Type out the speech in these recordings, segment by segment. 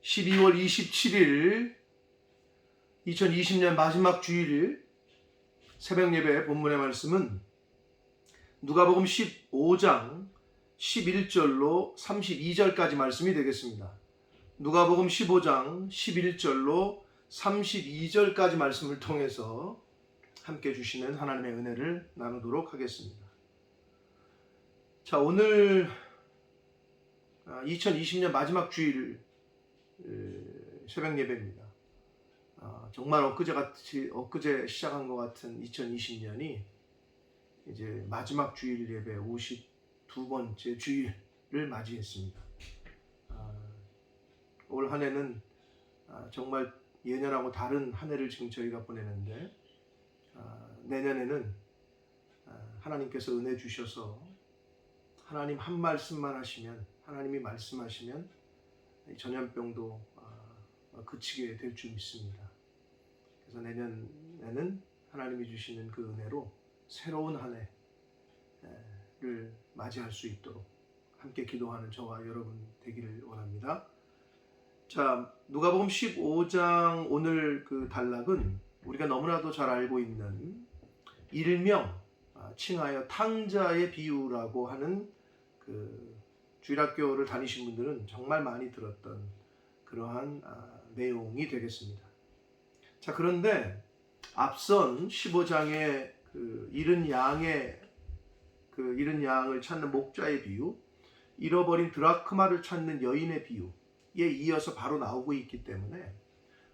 12월 27일 2020년 마지막 주일 새벽 예배 본문의 말씀은 누가복음 15장 11절로 32절까지 말씀이 되겠습니다. 누가복음 15장 11절로 32절까지 말씀을 통해서 함께 주시는 하나님의 은혜를 나누도록 하겠습니다. 자, 오늘 2020년 마지막 주일 새벽 예배입니다. 정말 엊그제 시작한 것 같은 2020년이 이제 마지막 주일 예배 52번째 주일을 맞이했습니다. 올 한 해는 정말 예년하고 다른 한 해를 지금 저희가 보내는데 내년에는 하나님께서 은혜 주셔서 하나님 한 말씀만 하시면, 하나님이 말씀하시면 전염병도 그치게 될 줄 믿습니다. 그래서 내년에는 하나님이 주시는 그 은혜로 새로운 한 해를 맞이할 수 있도록 함께 기도하는 저와 여러분 되기를 원합니다. 자, 누가복음 15장 오늘 그 단락은 우리가 너무나도 잘 알고 있는 일명 칭하여 탕자의 비유라고 하는 그 주일학교를 다니신 분들은 정말 많이 들었던 그러한 내용이 되겠습니다. 자, 그런데 앞선 15장의 그 잃은 양을 찾는 목자의 비유, 잃어버린 드라크마를 찾는 여인의 비유에 이어서 바로 나오고 있기 때문에,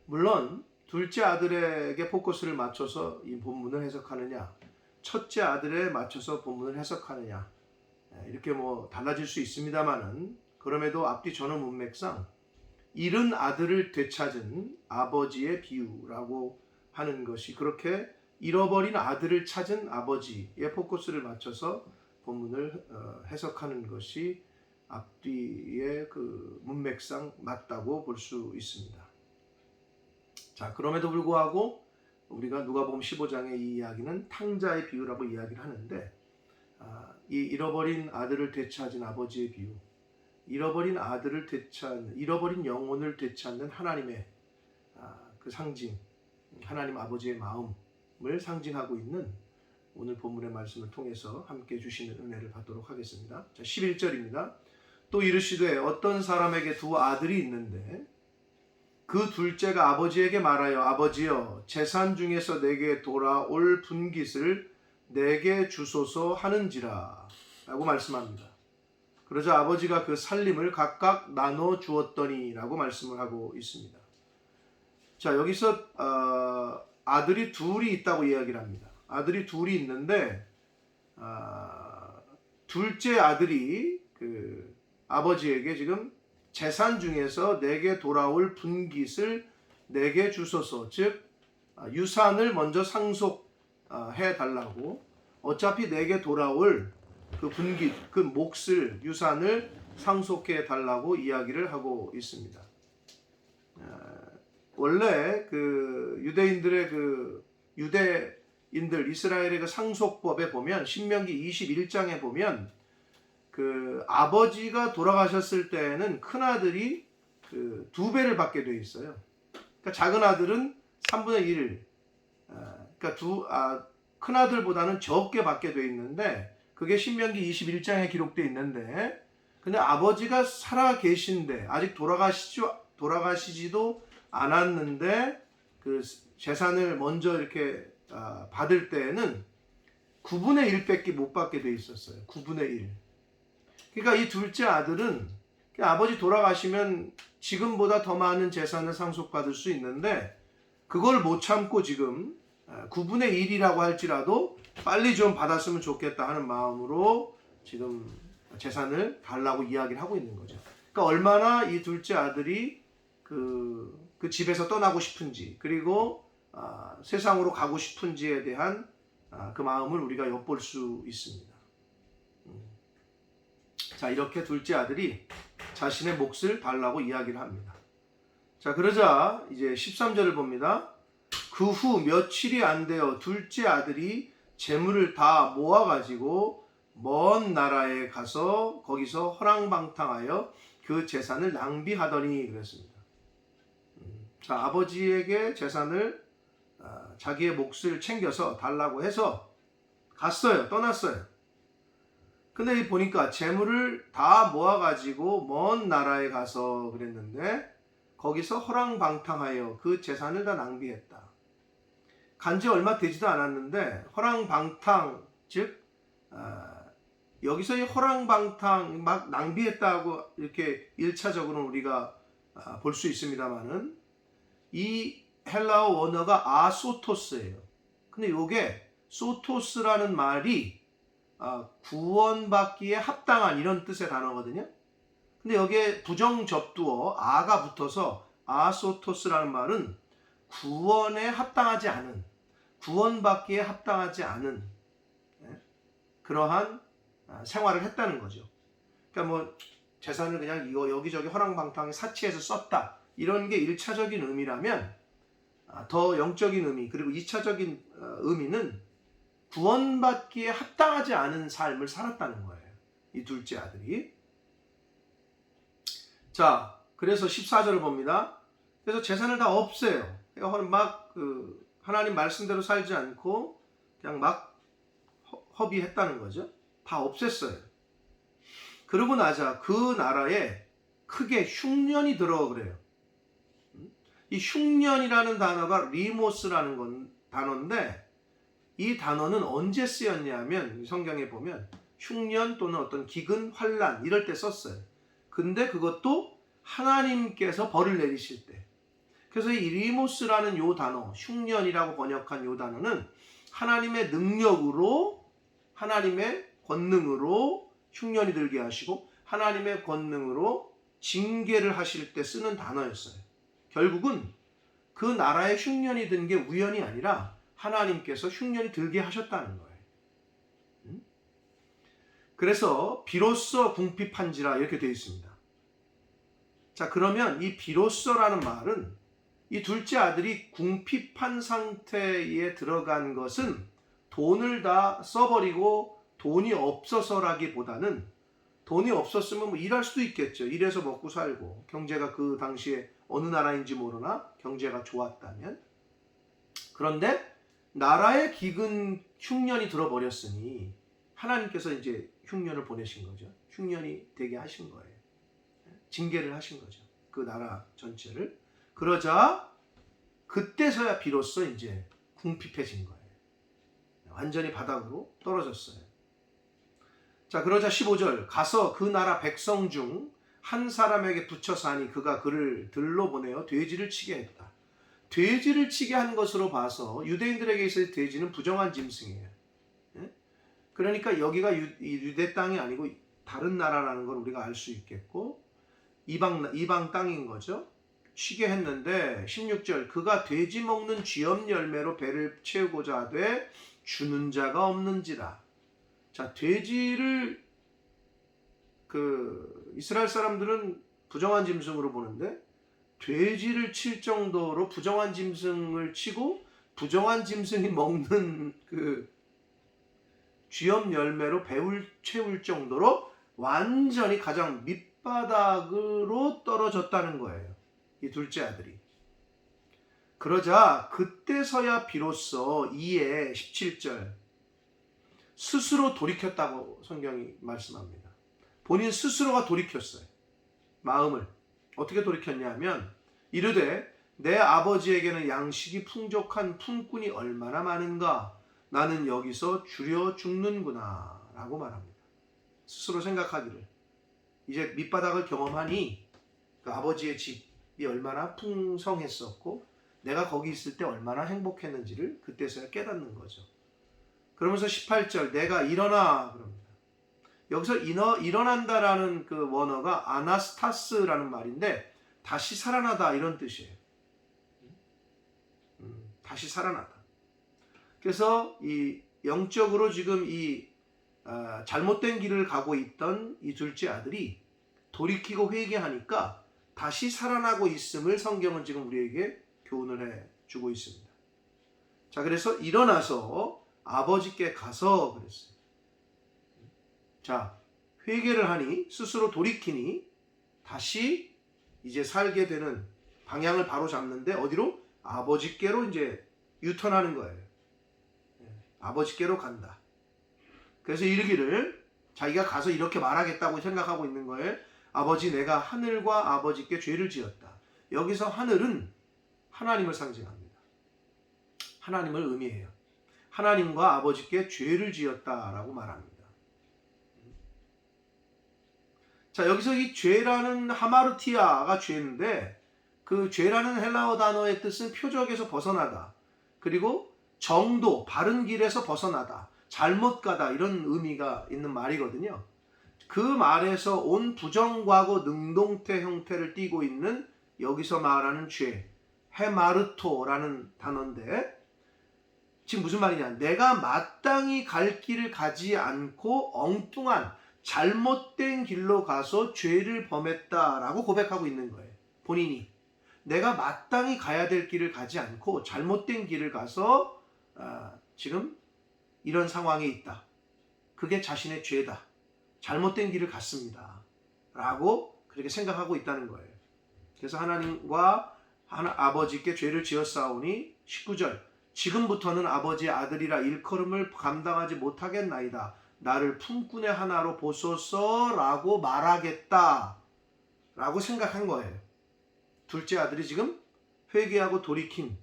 물론 둘째 아들에게 포커스를 맞춰서 이 본문을 해석하느냐, 첫째 아들에 맞춰서 본문을 해석하느냐, 이렇게 달라질 수 있습니다만은, 그럼에도 앞뒤 전후 문맥상 잃은 아들을 되찾은 아버지의 비유라고 하는 것이, 그렇게 잃어버린 아들을 찾은 아버지의 포커스를 맞춰서 본문을 해석하는 것이 앞뒤의 그 문맥상 맞다고 볼 수 있습니다. 자, 그럼에도 불구하고 우리가 누가복음 15장의 이 이야기는 탕자의 비유라고 이야기를 하는데, 이 잃어버린 아들을 되찾은 아버지의 비유, 잃어버린 영혼을 되찾는 하나님의 그 상징, 하나님 아버지의 마음을 상징하고 있는 오늘 본문의 말씀을 통해서 함께 주시는 은혜를 받도록 하겠습니다. 자, 11절입니다. 또 이르시되 어떤 사람에게 두 아들이 있는데 그 둘째가 아버지에게 말하여 아버지여 재산 중에서 내게 돌아올 분깃을 내게 주소서 하는지라 라고 말씀합니다. 그러자 아버지가 그 살림을 각각 나눠 주었더니 라고 말씀을 하고 있습니다. 자, 여기서 아들이 둘이 있다고 이야기를 합니다. 아들이 둘이 있는데 둘째 아들이 그 아버지에게 지금 재산 중에서 내게 돌아올 분깃을 내게 주소서, 즉 유산을 먼저 상속해 달라고, 어차피 내게 돌아올 그 분깃, 그 몫을, 유산을 상속해 달라고 이야기를 하고 있습니다. 원래 그 유대인들 이스라엘의 그 상속법에 보면, 신명기 21장에 보면 그 아버지가 돌아가셨을 때에는 큰 아들이 그 2배를 받게 돼 있어요. 그러니까 작은 아들은 3분의 1, 그러니까 큰 아들보다는 적게 받게 돼 있는데, 그게 신명기 21장에 기록되어 있는데, 근데 아버지가 살아 계신데 아직 돌아가시지도 않았는데 그 재산을 먼저 이렇게 받을 때에는 9분의 1밖에 못 받게 돼 있었어요. 9분의 1. 그러니까 이 둘째 아들은 아버지 돌아가시면 지금보다 더 많은 재산을 상속받을 수 있는데, 그걸 못 참고 지금 9분의 1이라고 할지라도 빨리 좀 받았으면 좋겠다 하는 마음으로 지금 재산을 달라고 이야기를 하고 있는 거죠. 그러니까 얼마나 이 둘째 아들이 그 집에서 떠나고 싶은지, 그리고 세상으로 가고 싶은지에 대한 그 마음을 우리가 엿볼 수 있습니다. 자, 이렇게 둘째 아들이 자신의 몫을 달라고 이야기를 합니다. 자, 그러자 이제 13절을 봅니다. 그 후 며칠이 안 되어 둘째 아들이 재물을 다 모아가지고 먼 나라에 가서 거기서 허랑방탕하여 그 재산을 낭비하더니 그랬습니다. 자, 아버지에게 재산을 자기의 몫을 챙겨서 달라고 해서 갔어요. 떠났어요. 근데 보니까 재물을 다 모아가지고 먼 나라에 가서 그랬는데 거기서 허랑방탕하여 그 재산을 다 낭비했다. 간지 얼마 되지도 않았는데 허랑방탕, 즉 여기서 이 허랑방탕 막 낭비했다고 이렇게 1차적으로 우리가 볼 수 있습니다만은 이 헬라어 원어가 아소토스예요. 근데 이게 소토스라는 말이 구원받기에 합당한 이런 뜻의 단어거든요. 근데 여기에 부정접두어 아가 붙어서 아소토스라는 말은 구원에 합당하지 않은, 구원받기에 합당하지 않은 그러한 생활을 했다는 거죠. 그러니까 뭐 재산을 그냥 이거 여기저기 허랑방탕에 사치해서 썼다, 이런 게 1차적인 의미라면 더 영적인 의미, 그리고 2차적인 의미는 구원받기에 합당하지 않은 삶을 살았다는 거예요. 이 둘째 아들이. 자, 그래서 14절을 봅니다. 그래서 재산을 다 없애요. 막 하나님 말씀대로 살지 않고 그냥 막 허비했다는 거죠. 다 없앴어요. 그러고 나자 그 나라에 크게 흉년이 들어 그래요. 이 흉년이라는 단어가 리모스라는 단어인데 이 단어는 언제 쓰였냐면 성경에 보면 흉년 또는 어떤 기근, 환란 이럴 때 썼어요. 근데 그것도 하나님께서 벌을 내리실 때. 그래서 이 리모스라는 요 단어, 흉년이라고 번역한 요 단어는 하나님의 능력으로, 하나님의 권능으로 흉년이 들게 하시고 하나님의 권능으로 징계를 하실 때 쓰는 단어였어요. 결국은 그 나라에 흉년이 든 게 우연이 아니라 하나님께서 흉년이 들게 하셨다는 거예요. 그래서 비로소 궁핍한지라 이렇게 되어 있습니다. 자, 그러면 이 비로소라는 말은 이 둘째 아들이 궁핍한 상태에 들어간 것은 돈을 다 써버리고 돈이 없어서라기보다는, 돈이 없었으면 뭐 일할 수도 있겠죠. 일해서 먹고 살고, 경제가 그 당시에 어느 나라인지 모르나 경제가 좋았다면. 그런데 나라에 기근 흉년이 들어버렸으니 하나님께서 이제 흉년을 보내신 거죠. 흉년이 되게 하신 거예요. 징계를 하신 거죠. 그 나라 전체를. 그러자 그때서야 비로소 이제 궁핍해진 거예요. 완전히 바닥으로 떨어졌어요. 자, 그러자 15절, 가서 그 나라 백성 중 한 사람에게 붙여서 하니 그가 그를 들로 보내어 돼지를 치게 했다. 돼지를 치게 한 것으로 봐서 유대인들에게 있어서 돼지는 부정한 짐승이에요. 그러니까 여기가 유대 땅이 아니고 다른 나라라는 걸 우리가 알 수 있겠고, 이방 땅인 거죠. 치게 했는데 16절, 그가 돼지 먹는 쥐염 열매로 배를 채우고자 하되 주는 자가 없는지라. 자, 돼지를 이스라엘 사람들은 부정한 짐승으로 보는데 돼지를 칠 정도로 부정한 짐승을 치고 부정한 짐승이 먹는 쥐염 열매로 배를 채울 정도로 완전히 가장 밑바닥으로 떨어졌다는 거예요. 이 둘째 아들이. 그러자 그때서야 비로소 이에 17절 스스로 돌이켰다고 성경이 말씀합니다. 본인 스스로가 돌이켰어요. 마음을. 어떻게 돌이켰냐면 이르되 내 아버지에게는 양식이 풍족한 품꾼이 얼마나 많은가, 나는 여기서 줄여 죽는구나 라고 말합니다. 스스로 생각하기를, 이제 밑바닥을 경험하니 그 아버지의 집이 얼마나 풍성했었고 내가 거기 있을 때 얼마나 행복했는지를 그때서야 깨닫는 거죠. 그러면서 18절, 내가 일어나 그럽니다. 여기서 일어난다라는 그 원어가 아나스타스라는 말인데 다시 살아나다 이런 뜻이에요. 다시 살아나다. 그래서 이 영적으로 지금 이 잘못된 길을 가고 있던 이 둘째 아들이 돌이키고 회개하니까 다시 살아나고 있음을 성경은 지금 우리에게 교훈을 해주고 있습니다. 자, 그래서 일어나서 아버지께 가서 그랬어요. 자, 회개를 하니 스스로 돌이키니 다시 이제 살게 되는 방향을 바로 잡는데 어디로? 아버지께로 이제 유턴하는 거예요. 아버지께로 간다. 그래서 이르기를 자기가 가서 이렇게 말하겠다고 생각하고 있는 거예요. 아버지, 내가 하늘과 아버지께 죄를 지었다. 여기서 하늘은 하나님을 상징합니다. 하나님을 의미해요. 하나님과 아버지께 죄를 지었다라고 말합니다. 자, 여기서 이 죄라는 하마르티아가 죄인데 그 죄라는 헬라어 단어의 뜻은 표적에서 벗어나다. 그리고 정도, 바른 길에서 벗어나다. 잘못 가다 이런 의미가 있는 말이거든요. 그 말에서 온 부정과거 능동태 형태를 띠고 있는 여기서 말하는 죄, 헤마르토라는 단어인데 지금 무슨 말이냐? 내가 마땅히 갈 길을 가지 않고 엉뚱한 잘못된 길로 가서 죄를 범했다라고 고백하고 있는 거예요. 본인이. 내가 마땅히 가야 될 길을 가지 않고 잘못된 길을 가서 지금 이런 상황에 있다. 그게 자신의 죄다. 잘못된 길을 갔습니다. 라고 그렇게 생각하고 있다는 거예요. 그래서 하나님과 아버지께 죄를 지었사오니 19절 지금부터는 아버지의 아들이라 일컬음을 감당하지 못하겠나이다. 나를 품꾼의 하나로 보소서라고 말하겠다. 라고 생각한 거예요. 둘째 아들이 지금 회개하고 돌이킴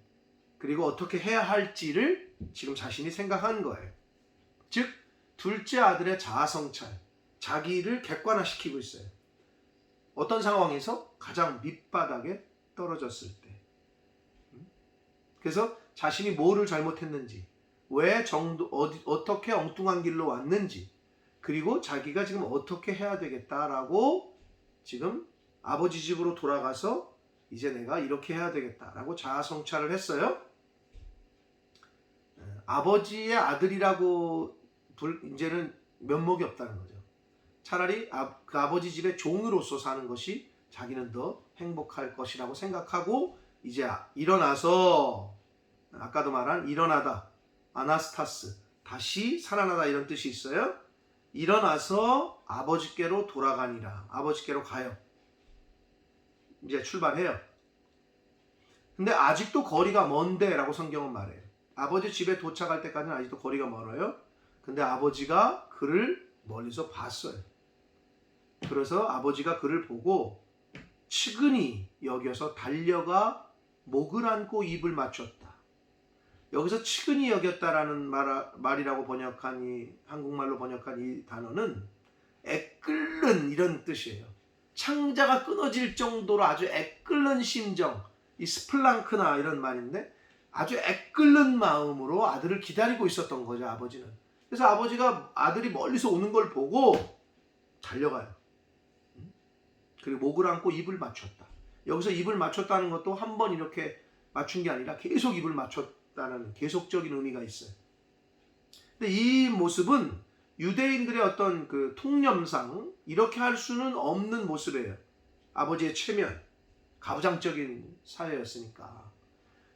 그리고 어떻게 해야 할지를 지금 자신이 생각한 거예요. 즉 둘째 아들의 자아성찰, 자기를 객관화시키고 있어요. 어떤 상황에서? 가장 밑바닥에 떨어졌을 때. 그래서 자신이 뭐를 잘못했는지, 왜 어떻게 엉뚱한 길로 왔는지, 그리고 자기가 지금 어떻게 해야 되겠다라고 지금 아버지 집으로 돌아가서 이제 내가 이렇게 해야 되겠다라고 자아성찰을 했어요. 아버지의 아들이라고 이제는 면목이 없다는 거죠. 차라리 그 아버지 집의 종으로서 사는 것이 자기는 더 행복할 것이라고 생각하고 이제 일어나서 아까도 말한 일어나다, 아나스타스, 다시 살아나다 이런 뜻이 있어요. 일어나서 아버지께로 돌아가니라. 아버지께로 가요. 이제 출발해요. 근데 아직도 거리가 먼데 라고 성경은 말해요. 아버지 집에 도착할 때까지는 아직도 거리가 멀어요. 근데 아버지가 그를 멀리서 봤어요. 그래서 아버지가 그를 보고 측은히 여겨서 달려가 목을 안고 입을 맞췄다. 여기서 측은히 여겼다라는 말이라고 번역한 한국말로 번역한 이 단어는 애끓는 이런 뜻이에요. 창자가 끊어질 정도로 아주 애끓는 심정, 이 스플랑크나 이런 말인데 아주 애끓는 마음으로 아들을 기다리고 있었던 거죠, 아버지는. 그래서 아버지가 아들이 멀리서 오는 걸 보고 달려가요. 그리고 목을 안고 입을 맞췄다. 여기서 입을 맞췄다는 것도 한 번 이렇게 맞춘 게 아니라 계속 입을 맞췄다는 계속적인 의미가 있어요. 근데 이 모습은 유대인들의 어떤 그 통념상 이렇게 할 수는 없는 모습이에요. 아버지의 체면, 가부장적인 사회였으니까.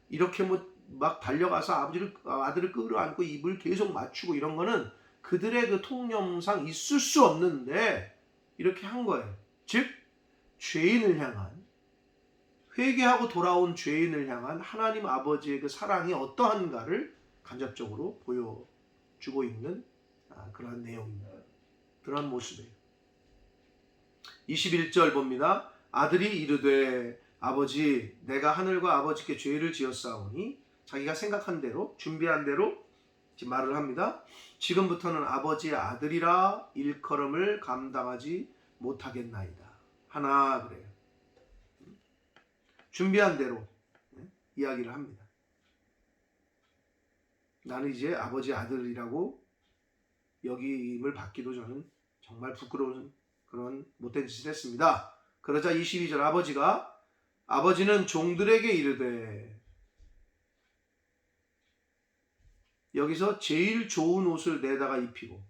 이렇게 막 달려가서 아들을 끌어안고 입을 계속 맞추고 이런 거는 그들의 그 통념상 있을 수 없는데 이렇게 한 거예요. 즉 죄인을 향한, 회개하고 돌아온 죄인을 향한 하나님 아버지의 그 사랑이 어떠한가를 간접적으로 보여주고 있는 그러한 내용입니다. 그러한 모습이에요. 21절 봅니다. 아들이 이르되 아버지 내가 하늘과 아버지께 죄를 지었사오니 자기가 생각한 대로 준비한 대로 지금 말을 합니다. 지금부터는 아버지의 아들이라 일컬음을 감당하지 못하겠나이다. 하나 그래요. 준비한 대로 이야기를 합니다. 나는 이제 아버지의 아들이라고 여김을 받기도 저는 정말 부끄러운 그런 못된 짓을 했습니다. 그러자 22절 아버지는 종들에게 이르되, 여기서 제일 좋은 옷을 내다가 입히고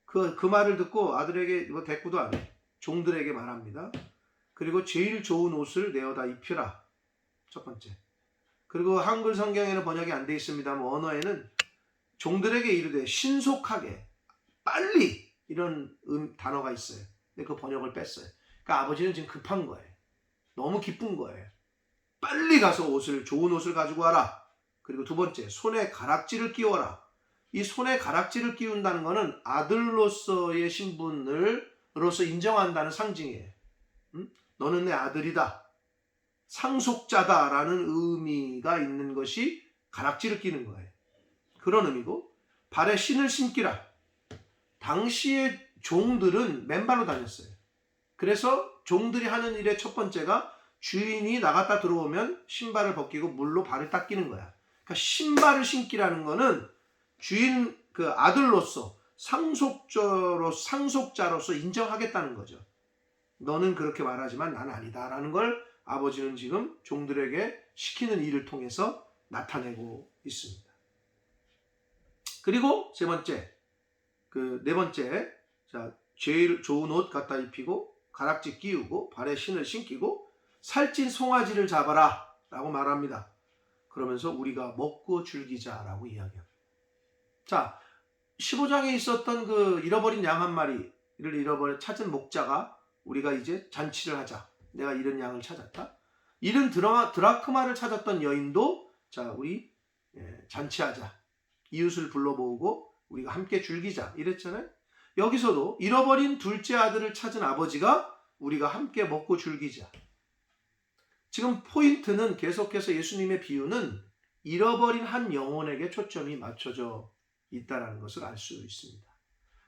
그 말을 듣고 아들에게 대꾸도 안 해. 종들에게 말합니다. 그리고 제일 좋은 옷을 내어다 입히라. 첫 번째. 그리고 한글 성경에는 번역이 안 돼 있습니다만 언어에는 종들에게 이르되 신속하게 빨리 이런 단어가 있어요. 근데 그 번역을 뺐어요. 그러니까 아버지는 지금 급한 거예요. 너무 기쁜 거예요. 빨리 가서 좋은 옷을 가지고 와라. 그리고 두 번째, 손에 가락지를 끼워라. 이 손에 가락지를 끼운다는 것은 아들로서의 신분으로서 인정한다는 상징이에요. 너는 내 아들이다. 상속자다라는 의미가 있는 것이 가락지를 끼는 거예요. 그런 의미고, 발에 신을 신기라. 당시의 종들은 맨발로 다녔어요. 그래서 종들이 하는 일의 첫 번째가 주인이 나갔다 들어오면 신발을 벗기고 물로 발을 닦이는 거야. 그러니까 신발을 신기라는 거는 주인 그 아들로서 상속자로서 인정하겠다는 거죠. 너는 그렇게 말하지만 난 아니다라는 걸 아버지는 지금 종들에게 시키는 일을 통해서 나타내고 있습니다. 그리고 네 번째, 자, 제일 좋은 옷 갖다 입히고 가락지 끼우고 발에 신을 신기고 살찐 송아지를 잡아라 라고 말합니다. 그러면서 우리가 먹고 즐기자라고 이야기합니다. 자, 15장에 있었던 그 잃어버린 양 한 마리를 찾은 목자가 우리가 이제 잔치를 하자. 내가 잃은 양을 찾았다. 잃은 드라크마를 찾았던 여인도 자, 우리 잔치하자. 이웃을 불러 모으고 우리가 함께 즐기자 이랬잖아요. 여기서도 잃어버린 둘째 아들을 찾은 아버지가 우리가 함께 먹고 즐기자. 지금 포인트는 계속해서 예수님의 비유는 잃어버린 한 영혼에게 초점이 맞춰져 있다는 것을 알 수 있습니다.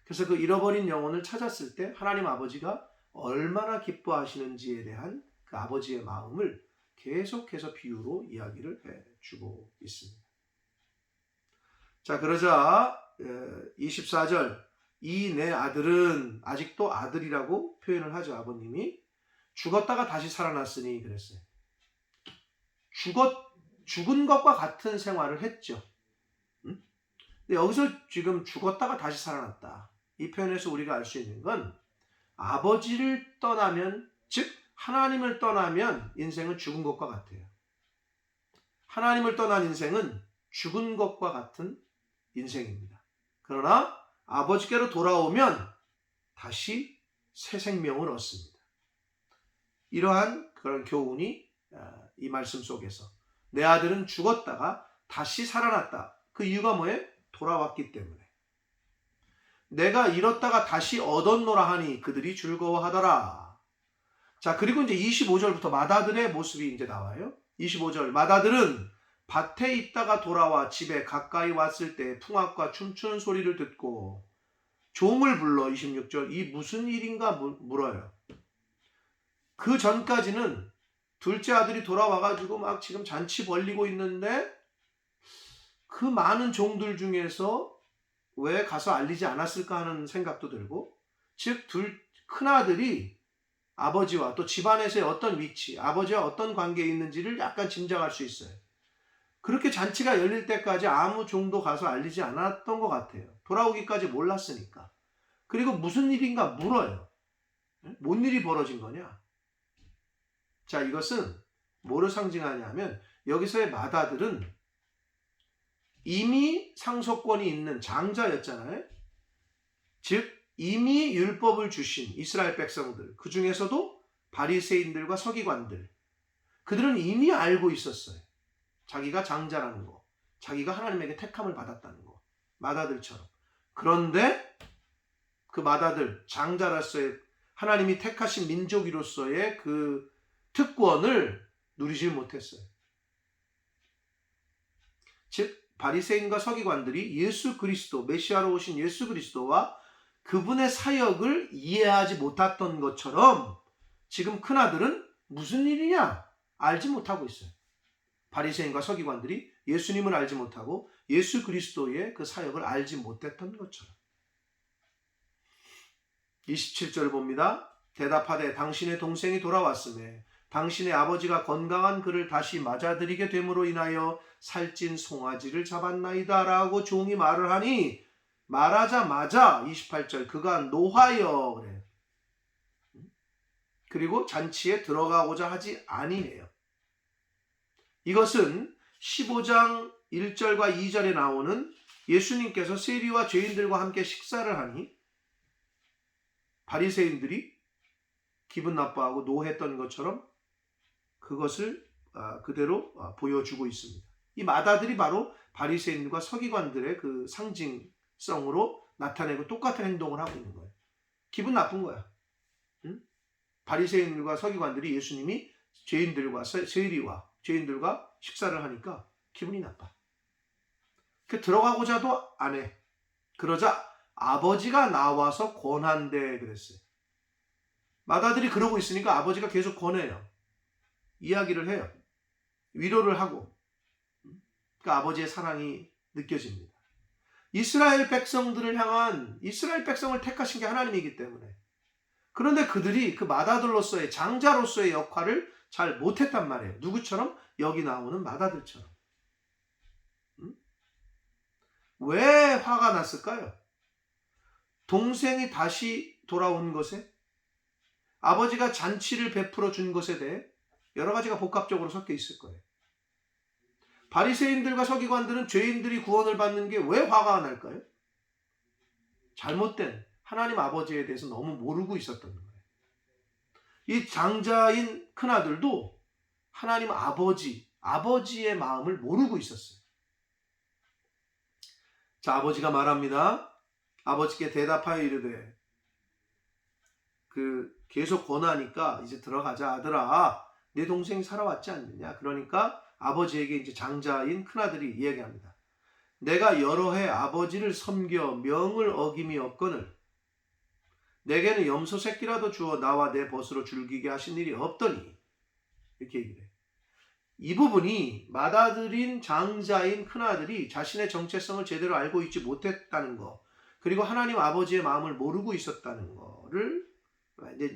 그래서 그 잃어버린 영혼을 찾았을 때 하나님 아버지가 얼마나 기뻐하시는지에 대한 그 아버지의 마음을 계속해서 비유로 이야기를 해주고 있습니다. 자, 그러자 24절, 이 내 아들은, 아직도 아들이라고 표현을 하죠. 아버님이 죽었다가 다시 살아났으니 그랬어요. 죽은 것과 같은 생활을 했죠. 근데 여기서 지금 죽었다가 다시 살아났다, 이 표현에서 우리가 알 수 있는 건 아버지를 떠나면, 즉 하나님을 떠나면 인생은 죽은 것과 같아요. 하나님을 떠난 인생은 죽은 것과 같은 인생입니다. 그러나 아버지께로 돌아오면 다시 새 생명을 얻습니다. 이러한 그런 교훈이 이 말씀 속에서, 내 아들은 죽었다가 다시 살아났다. 그 이유가 뭐예요? 돌아왔기 때문에. 내가 잃었다가 다시 얻었노라 하니 그들이 즐거워하더라. 자, 그리고 이제 25절부터 맏아들의 모습이 이제 나와요. 25절, 맏아들은 밭에 있다가 돌아와 집에 가까이 왔을 때 풍악과 춤추는 소리를 듣고 종을 불러, 26절, 이 무슨 일인가 물어요. 그 전까지는 둘째 아들이 돌아와가지고 막 지금 잔치 벌리고 있는데 그 많은 종들 중에서 왜 가서 알리지 않았을까 하는 생각도 들고, 즉 큰아들이 아버지와 또 집안에서의 어떤 위치, 아버지와 어떤 관계에 있는지를 약간 짐작할 수 있어요. 그렇게 잔치가 열릴 때까지 아무 종도 가서 알리지 않았던 것 같아요. 돌아오기까지 몰랐으니까. 그리고 무슨 일인가 물어요. 뭔 일이 벌어진 거냐? 자, 이것은 뭐를 상징하냐면 여기서의 맏아들은 이미 상속권이 있는 장자였잖아요. 즉 이미 율법을 주신 이스라엘 백성들, 그 중에서도 바리새인들과 서기관들, 그들은 이미 알고 있었어요. 자기가 장자라는 거, 자기가 하나님에게 택함을 받았다는 거, 맏아들처럼. 그런데 그 맏아들, 장자로서의, 하나님이 택하신 민족으로서의 그 특권을 누리지 못했어요. 즉 바리새인과 서기관들이 예수 그리스도, 메시아로 오신 예수 그리스도와 그분의 사역을 이해하지 못했던 것처럼 지금 큰아들은 무슨 일이냐 알지 못하고 있어요. 바리새인과 서기관들이 예수님을 알지 못하고 예수 그리스도의 그 사역을 알지 못했던 것처럼. 27절 봅니다. 대답하되 당신의 동생이 돌아왔으매 당신의 아버지가 건강한 그를 다시 맞아들이게 됨으로 인하여 살찐 송아지를 잡았나이다 라고 종이 말을 하니, 말하자마자 28절, 그가 노하여 그래. 그리고 잔치에 들어가고자 하지 아니해요. 이것은 15장 1절과 2절에 나오는 예수님께서 세리와 죄인들과 함께 식사를 하니 바리새인들이 기분 나빠하고 노했던 것처럼 그것을 그대로 보여주고 있습니다. 이 마다들이 바로 바리새인들과 서기관들의 그 상징성으로 나타내고 똑같은 행동을 하고 있는 거예요. 기분 나쁜 거야. 응? 바리새인들과 서기관들이 예수님이 세리와 죄인들과 식사를 하니까 기분이 나빠. 들어가고자도 안 해. 그러자 아버지가 나와서 권한대 그랬어요. 마다들이 그러고 있으니까 아버지가 계속 권해요. 이야기를 해요. 위로를 하고. 그러니까 아버지의 사랑이 느껴집니다. 이스라엘 백성들을 향한 이스라엘 백성을 택하신 게 하나님이기 때문에. 그런데 그들이 그 마다들로서의 장자로서의 역할을 잘 못했단 말이에요. 누구처럼? 여기 나오는 마다들처럼. 왜 화가 났을까요? 동생이 다시 돌아온 것에, 아버지가 잔치를 베풀어 준 것에 대해 여러 가지가 복합적으로 섞여 있을 거예요. 바리새인들과 서기관들은 죄인들이 구원을 받는 게 왜 화가 날까요? 잘못된 하나님 아버지에 대해서 너무 모르고 있었던 거예요. 이 장자인 큰아들도 하나님 아버지의 마음을 모르고 있었어요. 자, 아버지가 말합니다. 아버지께 대답하여 이르되, 계속 권하니까 이제 들어가자 아들아, 내 동생이 살아왔지 않느냐. 그러니까 아버지에게 이제 장자인 큰아들이 이야기합니다. 내가 여러 해 아버지를 섬겨 명을 어김이 없거늘 내게는 염소 새끼라도 주어 나와 내 벗으로 즐기게 하신 일이 없더니, 이렇게 얘기를 해요. 이 부분이 맏아들인 장자인 큰아들이 자신의 정체성을 제대로 알고 있지 못했다는 거, 그리고 하나님 아버지의 마음을 모르고 있었다는 거를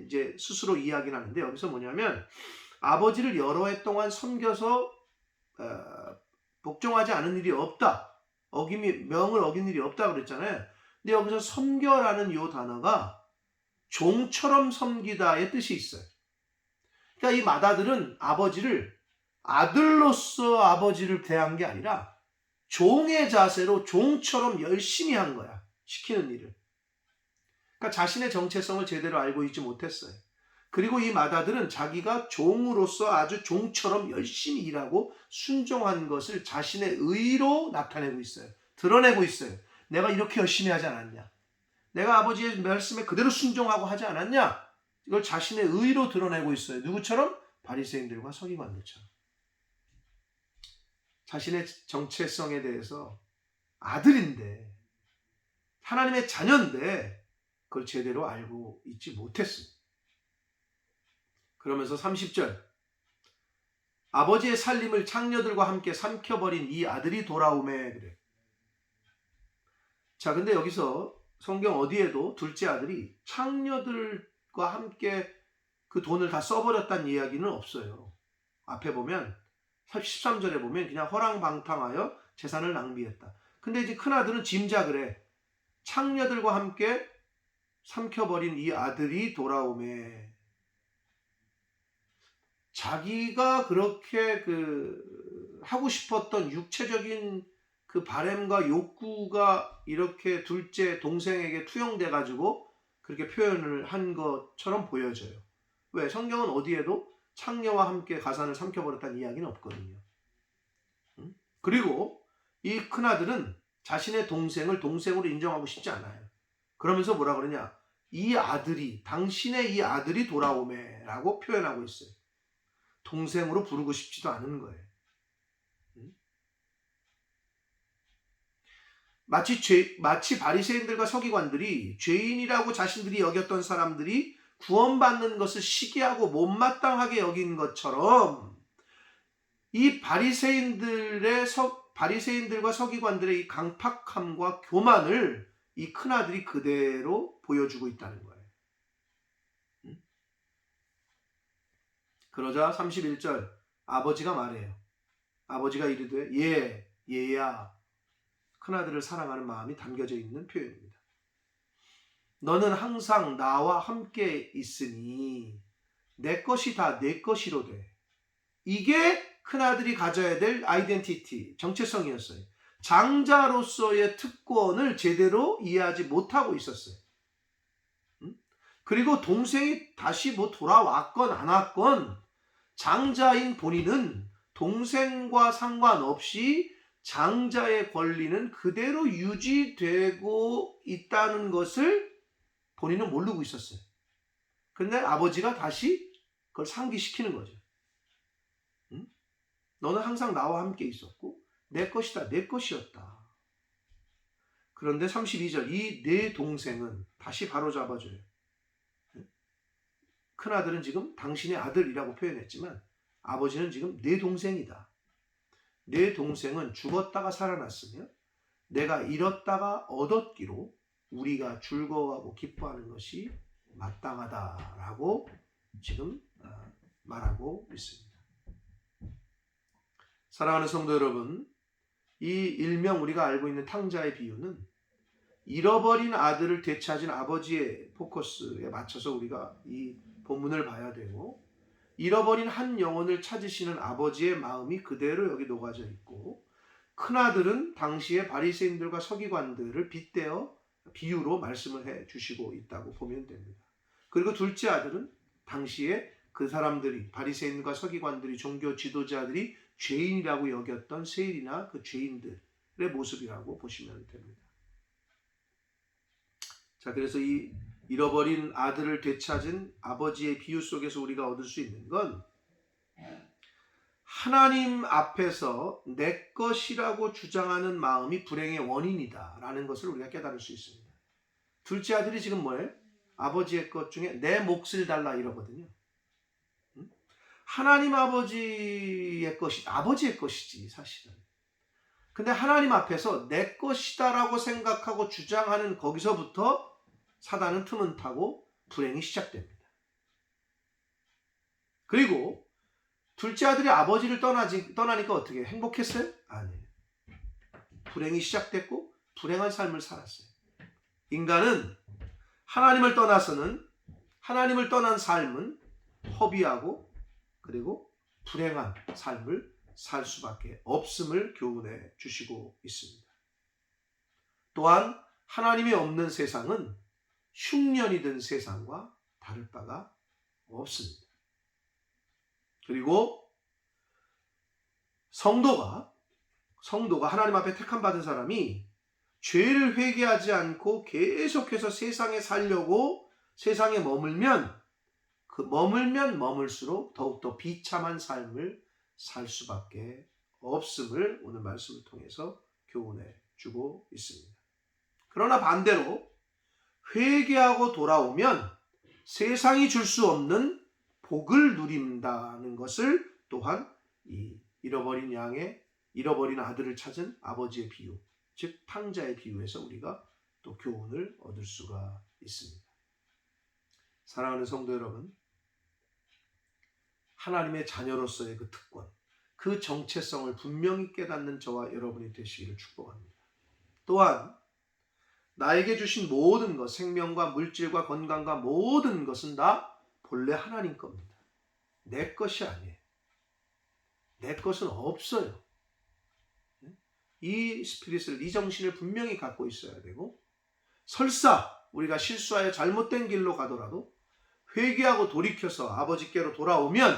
이제 스스로 이야기를 하는데, 여기서 뭐냐면 아버지를 여러 해 동안 섬겨서 복종하지 않은 일이 없다. 명을 어긴 일이 없다 그랬잖아요. 근데 여기서 섬겨라는 이 단어가 종처럼 섬기다의 뜻이 있어요. 그러니까 이 맏아들은 아들로서 아버지를 대한 게 아니라 종의 자세로 종처럼 열심히 한 거야. 시키는 일을. 그러니까 자신의 정체성을 제대로 알고 있지 못했어요. 그리고 이 맏아들은 자기가 종으로서 아주 종처럼 열심히 일하고 순종한 것을 자신의 의로 나타내고 있어요. 드러내고 있어요. 내가 이렇게 열심히 하지 않았냐? 내가 아버지의 말씀에 그대로 순종하고 하지 않았냐? 이걸 자신의 의로 드러내고 있어요. 누구처럼? 바리새인들과 서기관들처럼. 자신의 정체성에 대해서 아들인데, 하나님의 자녀인데 그걸 제대로 알고 있지 못했습니다. 그러면서 30절, 아버지의 살림을 창녀들과 함께 삼켜버린 이 아들이 돌아오매 그래. 자, 근데 여기서 성경 어디에도 둘째 아들이 창녀들과 함께 그 돈을 다 써버렸다는 이야기는 없어요. 앞에 보면 13절에 보면 그냥 허랑방탕하여 재산을 낭비했다. 근데 이제 큰아들은 짐작을 해. 창녀들과 함께 삼켜버린 이 아들이 돌아오매. 자기가 그렇게 하고 싶었던 육체적인 그 바램과 욕구가 이렇게 둘째 동생에게 투영돼 가지고 그렇게 표현을 한 것처럼 보여져요. 왜? 성경은 어디에도 창녀와 함께 가산을 삼켜버렸다는 이야기는 없거든요. 그리고 이 큰아들은 자신의 동생을 동생으로 인정하고 싶지 않아요. 그러면서 뭐라 그러냐? 당신의 이 아들이 돌아오매 라고 표현하고 있어요. 동생으로 부르고 싶지도 않은 거예요. 마치 바리새인들과 서기관들이 죄인이라고 자신들이 여겼던 사람들이 구원받는 것을 시기하고 못마땅하게 여긴 것처럼, 이 바리새인들과 서기관들의 이 강팍함과 교만을 이 큰아들이 그대로 보여주고 있다는 거예요. 그러자 31절 아버지가 말해요. 아버지가 이르되 얘야. 큰아들을 사랑하는 마음이 담겨져 있는 표현입니다. 너는 항상 나와 함께 있으니 내 것이 다 내 것이로 돼. 이게 큰아들이 가져야 될 아이덴티티, 정체성이었어요. 장자로서의 특권을 제대로 이해하지 못하고 있었어요. 그리고 동생이 다시 돌아왔건 안 왔건 장자인 본인은 동생과 상관없이 장자의 권리는 그대로 유지되고 있다는 것을 본인은 모르고 있었어요. 근데 아버지가 다시 그걸 상기시키는 거죠. 응? 너는 항상 나와 함께 있었고 내 것이다, 내 것이었다. 그런데 32절, 이 내 동생은 다시 바로잡아줘요. 큰아들은 지금 당신의 아들이라고 표현했지만 아버지는 지금 내 동생이다. 내 동생은 죽었다가 살아났으며 내가 잃었다가 얻었기로 우리가 즐거워하고 기뻐하는 것이 마땅하다라고 지금 말하고 있습니다. 사랑하는 성도 여러분, 이 일명 우리가 알고 있는 탕자의 비유는 잃어버린 아들을 되찾은 아버지의 포커스에 맞춰서 우리가 이 본문을 봐야 되고, 잃어버린 한 영혼을 찾으시는 아버지의 마음이 그대로 여기 녹아져 있고, 큰아들은 당시의 바리새인들과 서기관들을 빗대어 비유로 말씀을 해 주시고 있다고 보면 됩니다. 그리고 둘째 아들은 당시에 그 사람들이, 바리새인과 서기관들이, 종교 지도자들이 죄인이라고 여겼던 세일이나 그 죄인들의 모습이라고 보시면 됩니다. 자, 그래서 이 잃어버린 아들을 되찾은 아버지의 비유 속에서 우리가 얻을 수 있는 건, 하나님 앞에서 내 것이라고 주장하는 마음이 불행의 원인이다 라는 것을 우리가 깨달을 수 있습니다. 둘째 아들이 지금 뭐예요? 아버지의 것 중에 내 몫을 달라 이러거든요. 하나님 아버지의 것이 아버지의 것이지 사실은. 근데 하나님 앞에서 내 것이다라고 생각하고 주장하는 거기서부터 사단은 틈은 타고 불행이 시작됩니다. 그리고 둘째 아들이 아버지를 떠나니까 어떻게 행복했어요? 아니에요. 불행이 시작됐고 불행한 삶을 살았어요. 인간은 하나님을 떠나서는, 하나님을 떠난 삶은 허비하고 그리고 불행한 삶을 살 수밖에 없음을 교훈해 주시고 있습니다. 또한 하나님이 없는 세상은 흉년이 든 세상과 다를 바가 없습니다. 그리고 성도가 하나님 앞에 택함 받은 사람이 죄를 회개하지 않고 계속해서 세상에 살려고 세상에 머물면 머물수록 더욱더 비참한 삶을 살 수밖에 없음을 오늘 말씀을 통해서 교훈해 주고 있습니다. 그러나 반대로 회개하고 돌아오면 세상이 줄 수 없는 복을 누린다는 것을 또한 이 잃어버린 아들을 찾은 아버지의 비유, 즉 탕자의 비유에서 우리가 또 교훈을 얻을 수가 있습니다. 사랑하는 성도 여러분, 하나님의 자녀로서의 그 특권, 그 정체성을 분명히 깨닫는 저와 여러분이 되시기를 축복합니다. 또한 나에게 주신 모든 것, 생명과 물질과 건강과 모든 것은 다 본래 하나님 겁니다. 내 것이 아니에요. 내 것은 없어요. 이 스피릿을, 이 정신을 분명히 갖고 있어야 되고, 설사 우리가 실수하여 잘못된 길로 가더라도 회개하고 돌이켜서 아버지께로 돌아오면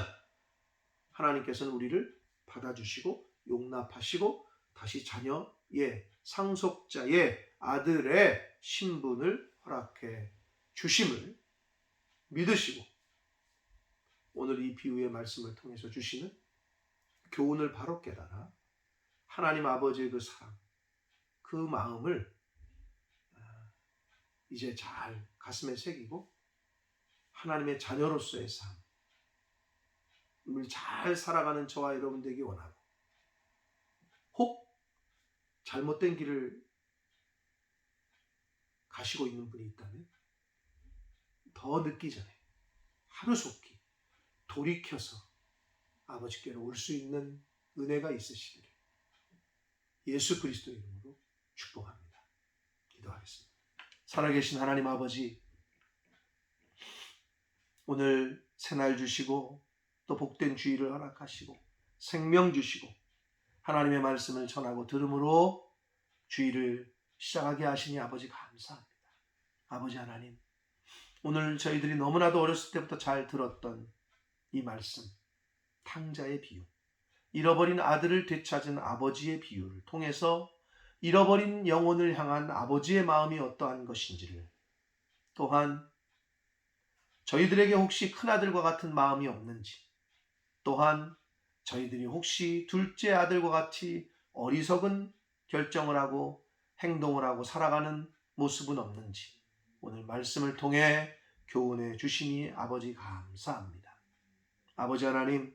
하나님께서는 우리를 받아주시고 용납하시고 다시 자녀의, 상속자의 아들의 신분을 허락해 주심을 믿으시고, 오늘 이 비유의 말씀을 통해서 주시는 교훈을 바로 깨달아 하나님 아버지의 그 사랑, 그 마음을 이제 잘 가슴에 새기고 하나님의 자녀로서의 삶을 잘 살아가는 저와 여러분 되기 원하고, 혹 잘못된 길을 가시고 있는 분이 있다면 더 늦기 전에 하루속히 돌이켜서 아버지께로 올 수 있는 은혜가 있으시기를 예수 그리스도의 이름으로 축복합니다. 기도하겠습니다. 살아계신 하나님 아버지, 오늘 새날 주시고 또 복된 주일을 허락하시고 생명 주시고 하나님의 말씀을 전하고 들음으로 주일을 시작하게 하시니 아버지 감사합니다. 아버지 하나님, 오늘 저희들이 너무나도 어렸을 때부터 잘 들었던 이 말씀, 탕자의 비유, 잃어버린 아들을 되찾은 아버지의 비유를 통해서 잃어버린 영혼을 향한 아버지의 마음이 어떠한 것인지를, 또한 저희들에게 혹시 큰아들과 같은 마음이 없는지, 또한 저희들이 혹시 둘째 아들과 같이 어리석은 결정을 하고 행동을 하고 살아가는 모습은 없는지 오늘 말씀을 통해 교훈해 주시니 아버지 감사합니다. 아버지 하나님,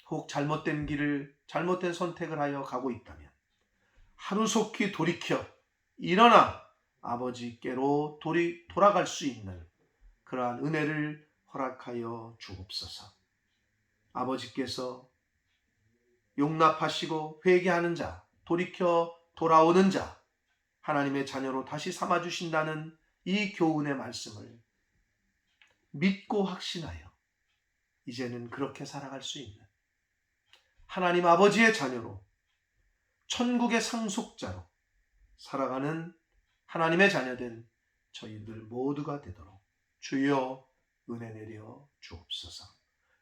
혹 잘못된 길을, 잘못된 선택을 하여 가고 있다면 하루속히 돌이켜 일어나 아버지께로 돌아갈 수 있는 그러한 은혜를 허락하여 주옵소서. 아버지께서 용납하시고 회개하는 자, 돌이켜 돌아오는 자, 하나님의 자녀로 다시 삼아주신다는 이 교훈의 말씀을 믿고 확신하여 이제는 그렇게 살아갈 수 있는 하나님 아버지의 자녀로, 천국의 상속자로 살아가는 하나님의 자녀된 저희들 모두가 되도록 주여 은혜 내려 주옵소서.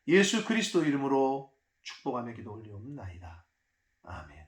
예수 그리스도 이름으로 축복하며 기도 올리옵나이다. 아멘.